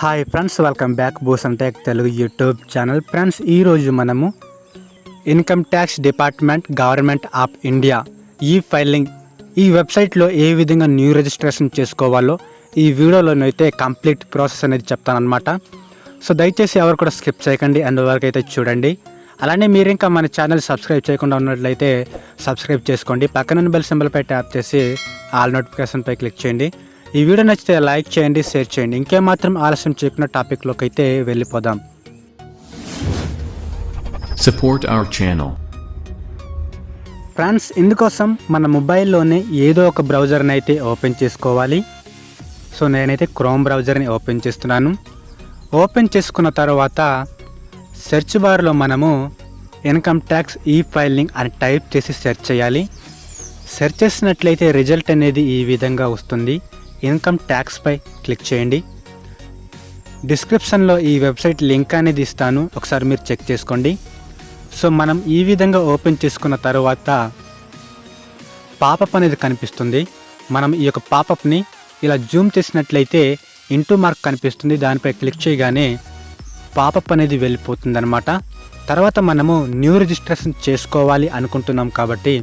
Hi friends, welcome back Boosan tech Telugu YouTube channel. Friends, ఈరోజు మనము income tax department government of India e filing ఈ వెబ్సైట్లో ఏ విధంగా new registration చేసుకోవాలో ఈ వీడియోలోనైతే కంప్లీట్ ప్రాసెస్ అనేది చెప్తానన్నమాట. సో దయచేసి ఎవరు కూడా స్కిప్ చేయకండి, అండ్ వరకైతే చూడండి. అలానే మీరు ఇంకా మన ఛానల్ సబ్స్క్రైబ్ చేయకుండా ఉన్నట్లయితే సబ్స్క్రైబ్ చేసుకోండి. పక్కన బెల్ సింబల్పై ట్యాప్ చేసి ఆల్ నోటిఫికేషన్పై క్లిక్ చేయండి. ఈ వీడియో నచ్చితే లైక్ చేయండి, షేర్ చేయండి. ఇంకేమాత్రం ఆలస్యం చెప్పిన టాపిక్లోకి అయితే వెళ్ళిపోదాం. Support our channel. ఫ్రెండ్స్, ఇందుకోసం మన మొబైల్లోనే ఏదో ఒక బ్రౌజర్ని అయితే ఓపెన్ చేసుకోవాలి. సో నేనైతే క్రోమ్ బ్రౌజర్ని ఓపెన్ చేస్తున్నాను. ఓపెన్ చేసుకున్న తర్వాత సెర్చ్ బార్లో మనము ఇన్కమ్ ట్యాక్స్ ఈ ఫైలింగ్ అని టైప్ చేసి సెర్చ్ చేయాలి. సెర్చ్ చేసినట్లయితే రిజల్ట్ అనేది ఈ విధంగా వస్తుంది. ఇన్కమ్ ట్యాక్స్పై క్లిక్ చేయండి. డిస్క్రిప్షన్లో ఈ వెబ్సైట్ లింక్ అనేది ఇస్తాను, ఒకసారి మీరు చెక్ చేసుకోండి. సో మనం ఈ విధంగా ఓపెన్ చేసుకున్న తర్వాత పాపప్ అనేది కనిపిస్తుంది. మనం ఈ యొక్క పాపప్ని ఇలా జూమ్ చేసినట్లయితే ఇంటూ మార్క్ కనిపిస్తుంది. దానిపై క్లిక్ చేయగానే పాపప్ అనేది వెళ్ళిపోతుంది అనమాట. తర్వాత మనము న్యూ రిజిస్ట్రేషన్ చేసుకోవాలి అనుకుంటున్నాం కాబట్టి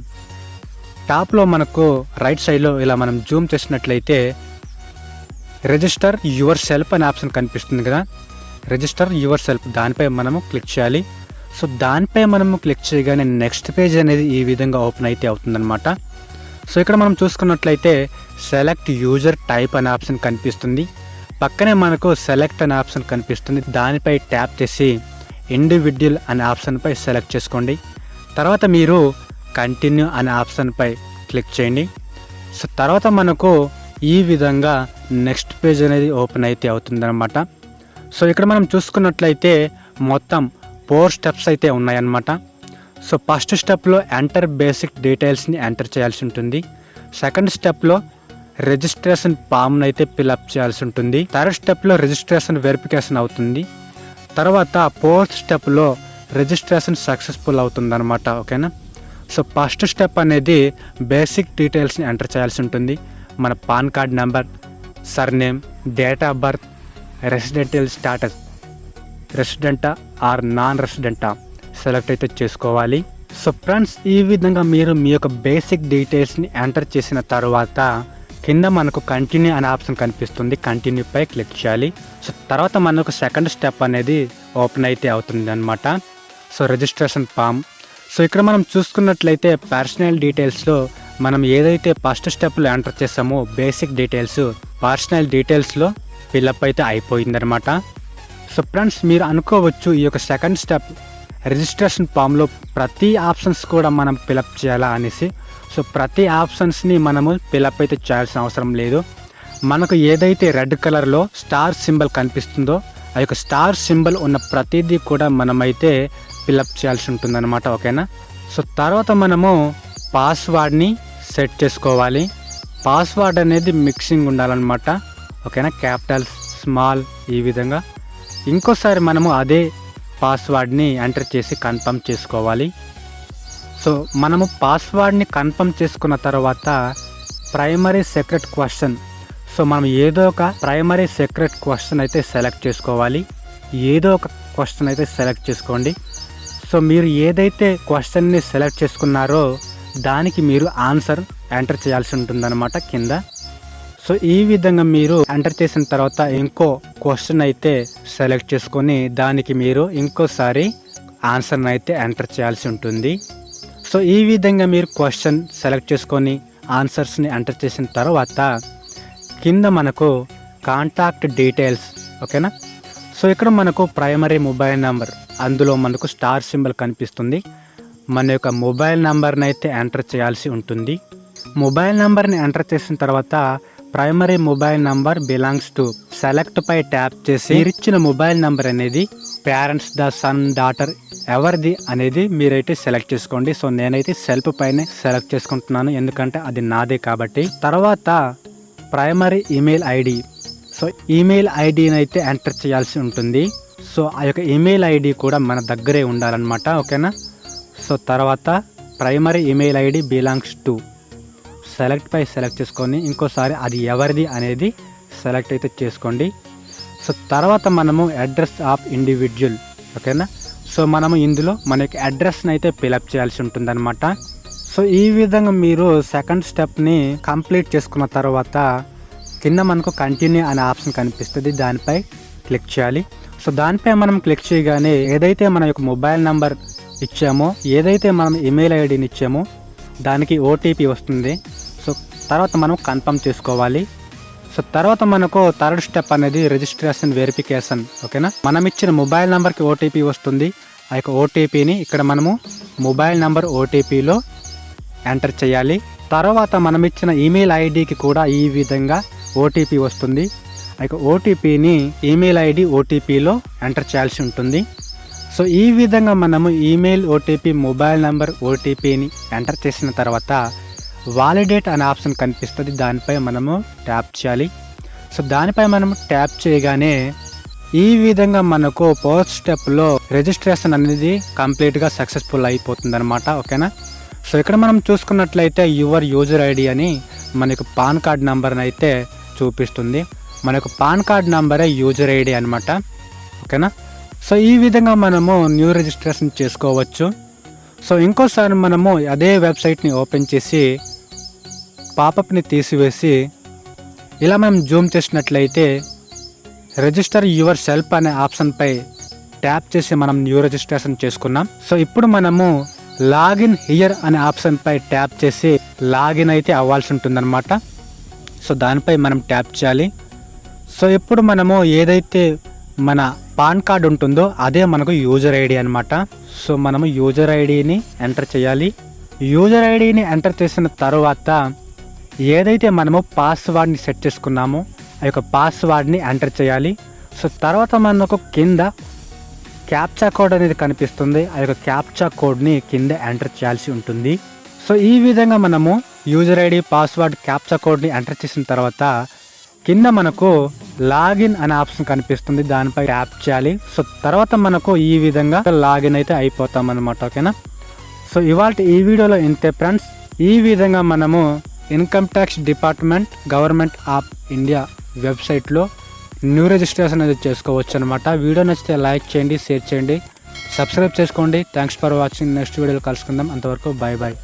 టాప్లో మనకు రైట్ సైడ్లో ఇలా మనం జూమ్ చేసినట్లయితే రిజిస్టర్ యువర్ సెల్ఫ్ అనే ఆప్షన్ కనిపిస్తుంది కదా. రిజిస్టర్ యువర్ సెల్ఫ్ దానిపై మనము క్లిక్ చేయాలి. సో దానిపై మనము క్లిక్ చేయగానే నెక్స్ట్ పేజ్ అనేది ఈ విధంగా ఓపెన్ అయితే అవుతుందన్నమాట. సో ఇక్కడ మనం చూసుకున్నట్లయితే సెలెక్ట్ యూజర్ టైప్ అనే ఆప్షన్ కనిపిస్తుంది. పక్కనే మనకు సెలెక్ట్ అనే ఆప్షన్ కనిపిస్తుంది. దానిపై ట్యాప్ చేసి ఇండివిడ్యువల్ అనే ఆప్షన్పై సెలెక్ట్ చేసుకోండి. తర్వాత మీరు కంటిన్యూ అనే ఆప్షన్పై క్లిక్ చేయండి. సో తర్వాత మనకు ఈ విధంగా నెక్స్ట్ పేజ్ అనేది ఓపెన్ అయితే అవుతుందన్నమాట. సో ఇక్కడ మనం చూసుకున్నట్లయితే మొత్తం 4 స్టెప్స్ అయితే ఉన్నాయన్నమాట. సో ఫస్ట్ స్టెప్లో ఎంటర్ బేసిక్ డీటెయిల్స్ని ఎంటర్ చేయాల్సి ఉంటుంది. సెకండ్ స్టెప్లో రిజిస్ట్రేషన్ ఫామ్ని అయితే ఫిల్అప్ చేయాల్సి ఉంటుంది. థర్డ్ స్టెప్లో రిజిస్ట్రేషన్ వెరిఫికేషన్ అవుతుంది. తర్వాత ఫోర్త్ స్టెప్లో రిజిస్ట్రేషన్ సక్సెస్ఫుల్ అవుతుందన్నమాట. ఓకేనా. సో ఫస్ట్ స్టెప్ అనేది బేసిక్ డీటెయిల్స్ని ఎంటర్ చేయాల్సి ఉంటుంది. మన PAN card number, surname, date of birth, residential status, రెసిడెంటా ఆర్ నాన్ రెసిడెంటా సెలెక్ట్ అయితే చేసుకోవాలి. సో ఫ్రెండ్స్, ఈ విధంగా మీరు మీ యొక్క బేసిక్ డీటెయిల్స్ని ఎంటర్ చేసిన తర్వాత కింద మనకు కంటిన్యూ అనే ఆప్షన్ కనిపిస్తుంది. కంటిన్యూపై క్లిక్ చేయాలి. సో తర్వాత మనకు సెకండ్ స్టెప్ అనేది ఓపెన్ అయితే అవుతుంది అనమాట. So registration form. సో ఇక్కడ మనం చూసుకున్నట్లయితే పర్సనల్ డీటెయిల్స్లో మనం ఏదైతే ఫస్ట్ స్టెప్లో ఎంటర్ చేసామో బేసిక్ డీటెయిల్స్ పర్సనల్ డీటెయిల్స్లో ఫిల్అప్ అయితే అయిపోయిందనమాట. సో ఫ్రెండ్స్, మీరు అనుకోవచ్చు ఈ యొక్క సెకండ్ స్టెప్ రిజిస్ట్రేషన్ ఫామ్లో ప్రతి ఆప్షన్స్ కూడా మనం ఫిల్అప్ చేయాలా అనేసి. సో ప్రతి ఆప్షన్స్ని మనము ఫిల్అప్ అయితే చేయాల్సిన అవసరం లేదు. మనకు ఏదైతే రెడ్ కలర్లో స్టార్ సింబల్ కనిపిస్తుందో ఆ యొక్క స్టార్ సింబల్ ఉన్న ప్రతిదీ కూడా మనమైతే ఫిల్అప్ చేయాల్సి ఉంటుందన్నమాట. ఓకేనా. సో తర్వాత మనము పాస్వర్డ్ని సెట్ చేసుకోవాలి. పాస్వర్డ్ అనేది మిక్సింగ్ ఉండాలన్నమాట. ఓకేనా. క్యాపిటల్స్, స్మాల్, ఈ విధంగా ఇంకోసారి మనము అదే పాస్వర్డ్ని ఎంటర్ చేసి కన్ఫర్మ్ చేసుకోవాలి. సో మనము పాస్వర్డ్ని కన్ఫర్మ్ చేసుకున్న తర్వాత ప్రైమరీ సీక్రెట్ క్వశ్చన్. సో మనం ఏదో ఒక ప్రైమరీ సీక్రెట్ క్వశ్చన్ అయితే సెలెక్ట్ చేసుకోవాలి. ఏదో ఒక క్వశ్చన్ అయితే సెలెక్ట్ చేసుకోండి. సో మీరు ఏదైతే క్వశ్చన్ని సెలెక్ట్ చేసుకున్నారో దానికి మీరు ఆన్సర్ ఎంటర్ చేయాల్సి ఉంటుందన్నమాట కింద. సో ఈ విధంగా మీరు ఎంటర్ చేసిన తర్వాత ఇంకో క్వశ్చన్ అయితే సెలెక్ట్ చేసుకొని దానికి మీరు ఇంకోసారి ఆన్సర్ని అయితే ఎంటర్ చేయాల్సి ఉంటుంది. సో ఈ విధంగా మీరు క్వశ్చన్ సెలెక్ట్ చేసుకొని ఆన్సర్స్ని ఎంటర్ చేసిన తర్వాత కింద మనకు కాంటాక్ట్ డీటెయిల్స్. ఓకేనా. సో ఇక్కడ మనకు ప్రైమరీ మొబైల్ నెంబర్, అందులో మనకు స్టార్ సింబల్ కనిపిస్తుంది. మన యొక్క మొబైల్ నెంబర్ని అయితే ఎంటర్ చేయాల్సి ఉంటుంది. మొబైల్ నెంబర్ని ఎంటర్ చేసిన తర్వాత primary mobile number belongs to select పై ట్యాప్ చేసి ఇచ్చిన మొబైల్ నెంబర్ అనేది పేరెంట్స్, ద సన్, డాటర్, ఎవరిది అనేది మీరైతే సెలెక్ట్ చేసుకోండి. సో నేనైతే సెల్ఫ్ పైనే సెలెక్ట్ చేసుకుంటున్నాను, ఎందుకంటే అది నాదే కాబట్టి. తర్వాత primary email ID. So email ఐడిని అయితే ఎంటర్ చేయాల్సి ఉంటుంది. సో ఆ యొక్క ఈమెయిల్ ఐడి కూడా మన దగ్గరే ఉండాలన్నమాట. ఓకేనా. సో తర్వాత primary email ID belongs to select పై సెలెక్ట్ చేసుకొని ఇంకోసారి అది ఎవరిది అనేది సెలెక్ట్ అయితే చేసుకోండి. సో తర్వాత మనము అడ్రస్ ఆఫ్ ఇండివిజువల్, ఓకేనా. సో మనము ఇందులో మన యొక్క అడ్రస్ని అయితే ఫిలప్ చేయాల్సి ఉంటుందన్నమాట. సో ఈ విధంగా మీరు సెకండ్ స్టెప్ని కంప్లీట్ చేసుకున్న తర్వాత కింద మనకు కంటిన్యూ అనే ఆప్షన్ కనిపిస్తుంది, దానిపై క్లిక్ చేయాలి. సో దానిపై మనం క్లిక్ చేయగానే ఏదైతే మన యొక్క మొబైల్ నెంబర్ ఇచ్చామో, ఏదైతే మనం ఈమెయిల్ ఐడిని ఇచ్చామో దానికి ఓటీపీ వస్తుంది. సో తర్వాత మనం కన్ఫర్మ్ చేసుకోవాలి. సో తర్వాత మనకు థర్డ్ స్టెప్ అనేది రిజిస్ట్రేషన్ వెరిఫికేషన్, ఓకేనా. మనం ఇచ్చిన మొబైల్ నెంబర్కి ఓటీపీ వస్తుంది. ఆ యొక్క ఓటీపీని ఇక్కడ మనము మొబైల్ నెంబర్ ఓటీపీలో ఎంటర్ చేయాలి. తర్వాత మనం ఇచ్చిన ఈమెయిల్ ఐడికి కూడా ఈ విధంగా ఓటీపీ వస్తుంది. ఆ యొక్క ఓటీపీని ఈమెయిల్ ఐడి ఓటీపీలో ఎంటర్ చేయాల్సి ఉంటుంది. సో ఈ విధంగా మనము ఈమెయిల్ ఓటీపీ, మొబైల్ నెంబర్ ఓటీపీని ఎంటర్ చేసిన తర్వాత వాలిడేట్ అనే ఆప్షన్ కనిపిస్తుంది, దానిపై మనము ట్యాప్ చేయాలి. సో దానిపై మనం ట్యాప్ చేయగానే ఈ విధంగా మనకు ఫస్ట్ స్టెప్లో రిజిస్ట్రేషన్ అనేది కంప్లీట్గా సక్సెస్ఫుల్ అయిపోతుంది అనమాట, ఓకేనా. సో ఇక్కడ మనం చూసుకున్నట్లయితే యువర్ యూజర్ ఐడి అని మనకు పాన్ కార్డ్ నెంబర్ని అయితే చూపిస్తుంది. మనకు పాన్ కార్డ్ నెంబరే యూజర్ ఐడి అనమాట, ఓకేనా. సో ఈ విధంగా మనము న్యూ రిజిస్ట్రేషన్ చేసుకోవచ్చు. సో ఇంకోసారి మనము అదే వెబ్సైట్ని ఓపెన్ చేసి పాపప్ని తీసివేసి ఇలా మనం జూమ్ చేసినట్లయితే రిజిస్టర్ యువర్ సెల్ఫ్ అనే ఆప్షన్పై ట్యాప్ చేసి మనం న్యూ రిజిస్ట్రేషన్ చేసుకున్నాం. సో ఇప్పుడు మనము లాగిన్ హియర్ అనే ఆప్షన్పై ట్యాప్ చేసి లాగిన్ అయితే అవ్వాల్సి ఉంటుందన్నమాట. సో దానిపై మనం ట్యాప్ చేయాలి. సో ఇప్పుడు మనము ఏదైతే మన పాన్ కార్డ్ ఉంటుందో అదే మనకు యూజర్ ఐడి అనమాట. సో మనము యూజర్ ఐడిని ఎంటర్ చేయాలి. యూజర్ ఐడిని ఎంటర్ చేసిన తర్వాత ఏదైతే మనము పాస్వర్డ్ని సెట్ చేసుకున్నామో ఆ యొక్క పాస్వర్డ్ని ఎంటర్ చేయాలి. సో తర్వాత మనకు కింద క్యాప్చా కోడ్ అనేది కనిపిస్తుంది, ఆ యొక్క క్యాప్చా కోడ్ని కింద ఎంటర్ చేయాల్సి ఉంటుంది. సో ఈ విధంగా మనము యూజర్ ఐడి, పాస్వర్డ్, క్యాప్చా కోడ్ని ఎంటర్ చేసిన తర్వాత కింద మనకు లాగిన్ అనే ఆప్షన్ కనిపిస్తుంది, దానిపై ట్యాప్ చేయాలి. సో తర్వాత మనకు ఈ విధంగా లాగిన్ అయితే అయిపోతాం అనమాట, ఓకేనా. సో ఇవాళ ఈ వీడియోలో ఇంతే ఫ్రెండ్స్. ఈ విధంగా మనము income tax department, government of India వెబ్సైట్లో న్యూ రిజిస్ట్రేషన్ అనేది చేసుకోవచ్చు అనమాట. వీడియో నచ్చితే లైక్ చేయండి, షేర్ చేయండి, సబ్స్క్రైబ్ చేసుకోండి. Thanks for watching. నెక్స్ట్ వీడియోలో కలుసుకుందాం. అంతవరకు బాయ్ బాయ్.